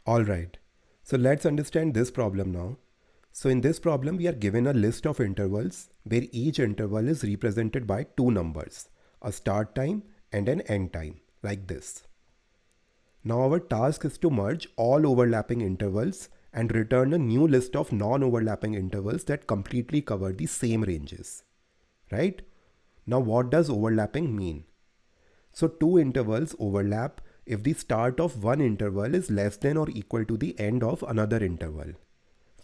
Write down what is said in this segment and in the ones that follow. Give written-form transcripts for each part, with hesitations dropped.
Alright, so let's understand this problem now. So in this problem, we are given a list of intervals where each interval is represented by two numbers, a start time and an end time, like this. Now our task is to merge all overlapping intervals and return a new list of non-overlapping intervals that completely cover the same ranges, right? Now what does overlapping mean? So two intervals overlap if the start of one interval is less than or equal to the end of another interval.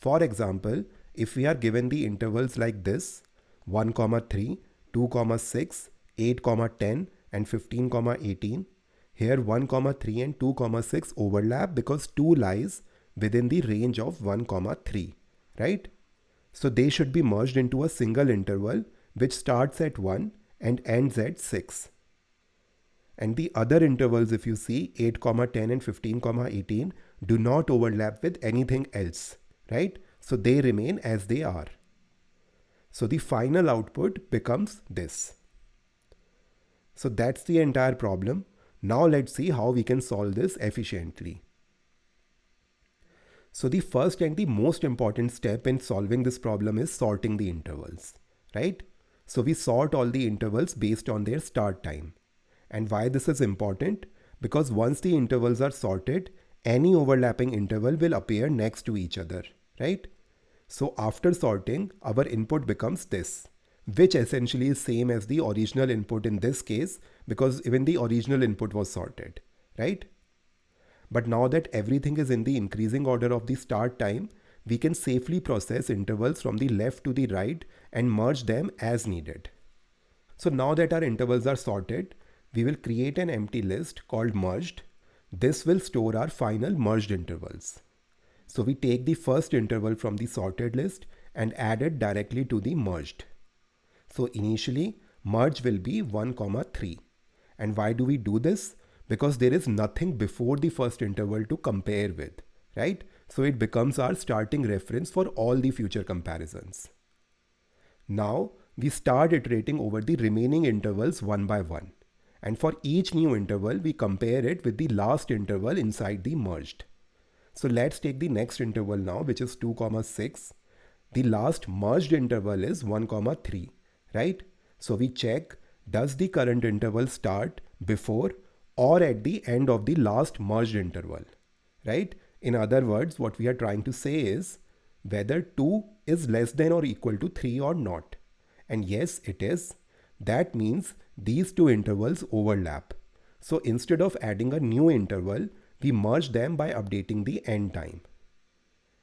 For example, if we are given the intervals like this, 1, 3, 2, 6, 8, 10 and 15, 18, here 1, 3 and 2, 6 overlap because 2 lies within the range of 1, 3, right? So they should be merged into a single interval which starts at 1 and ends at 6. And the other intervals, if you see 8, 10 and 15, 18 do not overlap with anything else, right? So they remain as they are. So the final output becomes this. So that's the entire problem. Now let's see how we can solve this efficiently. So the first and the most important step in solving this problem is sorting the intervals, right? So we sort all the intervals based on their start time. And why this is important? Because once the intervals are sorted, any overlapping interval will appear next to each other, right? So after sorting, our input becomes this, which essentially is same as the original input in this case, because even the original input was sorted, right? But now that everything is in the increasing order of the start time, we can safely process intervals from the left to the right and merge them as needed. So now that our intervals are sorted, we will create an empty list called merged. This will store our final merged intervals. So we take the first interval from the sorted list and add it directly to the merged. So initially, merge will be 1, 3. And why do we do this? Because there is nothing before the first interval to compare with, right? So it becomes our starting reference for all the future comparisons. Now we start iterating over the remaining intervals one by one. And for each new interval, we compare it with the last interval inside the merged. So let's take the next interval now, which is 2, 6. The last merged interval is 1, 3, right? So we check, does the current interval start before or at the end of the last merged interval, right? In other words, what we are trying to say is whether 2 is less than or equal to 3 or not. And yes, it is. That means these two intervals overlap. So instead of adding a new interval, we merge them by updating the end time.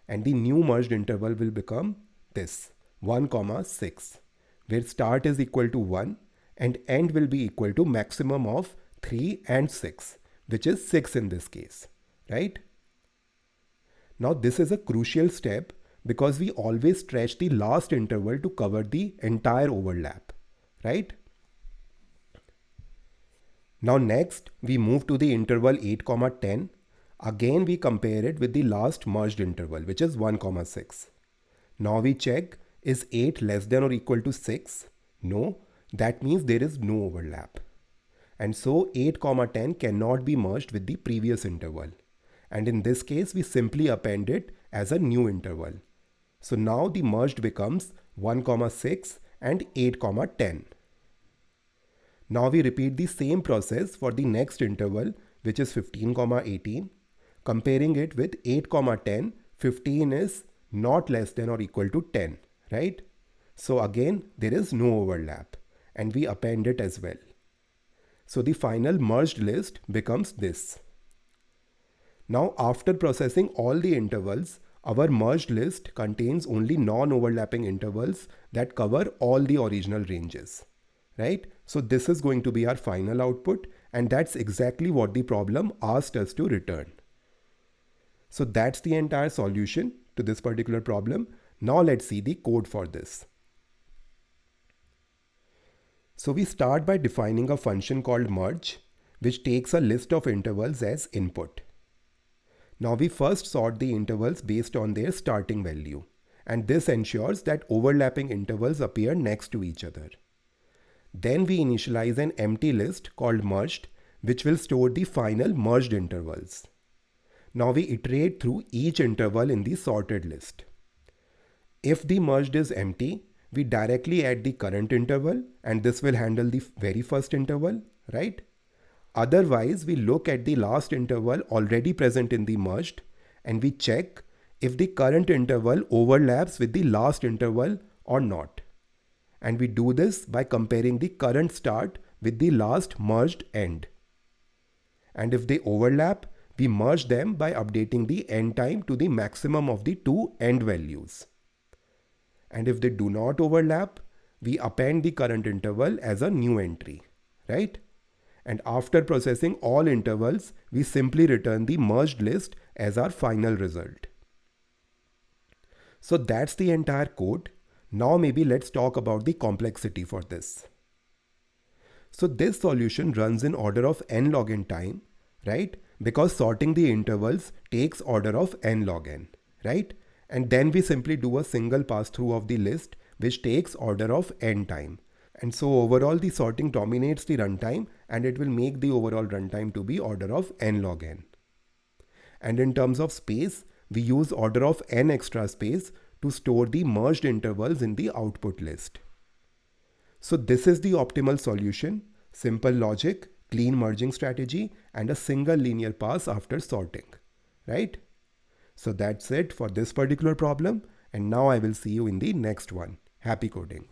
And the new merged interval will become this, 1, 6, where start is equal to 1 and end will be equal to maximum of 3 and 6, which is 6 in this case, right? Now this is a crucial step because we always stretch the last interval to cover the entire overlap, right? Now next, we move to the interval 8, 10. Again, we compare it with the last merged interval, which is 1, 6. Now we check, is 8 less than or equal to 6? No, that means there is no overlap. And so 8, 10 cannot be merged with the previous interval. And in this case, we simply append it as a new interval. So now the merged becomes 1, 6 and 8, 10. Now we repeat the same process for the next interval, which is 15, 18. Comparing it with 8, 10, 15 is not less than or equal to 10, right? So again, there is no overlap and we append it as well. So the final merged list becomes this. Now after processing all the intervals, our merged list contains only non-overlapping intervals that cover all the original ranges, right? So this is going to be our final output, and that's exactly what the problem asked us to return. So that's the entire solution to this particular problem. Now let's see the code for this. So we start by defining a function called merge, which takes a list of intervals as input. Now we first sort the intervals based on their starting value, and this ensures that overlapping intervals appear next to each other. Then we initialize an empty list called merged, which will store the final merged intervals. Now we iterate through each interval in the sorted list. If the merged is empty, we directly add the current interval and this will handle the very first interval, right? Otherwise, we look at the last interval already present in the merged and we check if the current interval overlaps with the last interval or not. And we do this by comparing the current start with the last merged end. And if they overlap, we merge them by updating the end time to the maximum of the two end values. And if they do not overlap, we append the current interval as a new entry, right? And after processing all intervals, we simply return the merged list as our final result. So that's the entire code. Now maybe let's talk about the complexity for this. So this solution runs in order of n log n time, right? Because sorting the intervals takes order of n log n, right? And then we simply do a single pass through of the list which takes order of n time. And so overall the sorting dominates the runtime and it will make the overall runtime to be order of n log n. And in terms of space, we use order of n extra space to store the merged intervals in the output list. So this is the optimal solution: simple logic, clean merging strategy, and a single linear pass after sorting, right? So that's it for this particular problem, and now I will see you in the next one. Happy coding.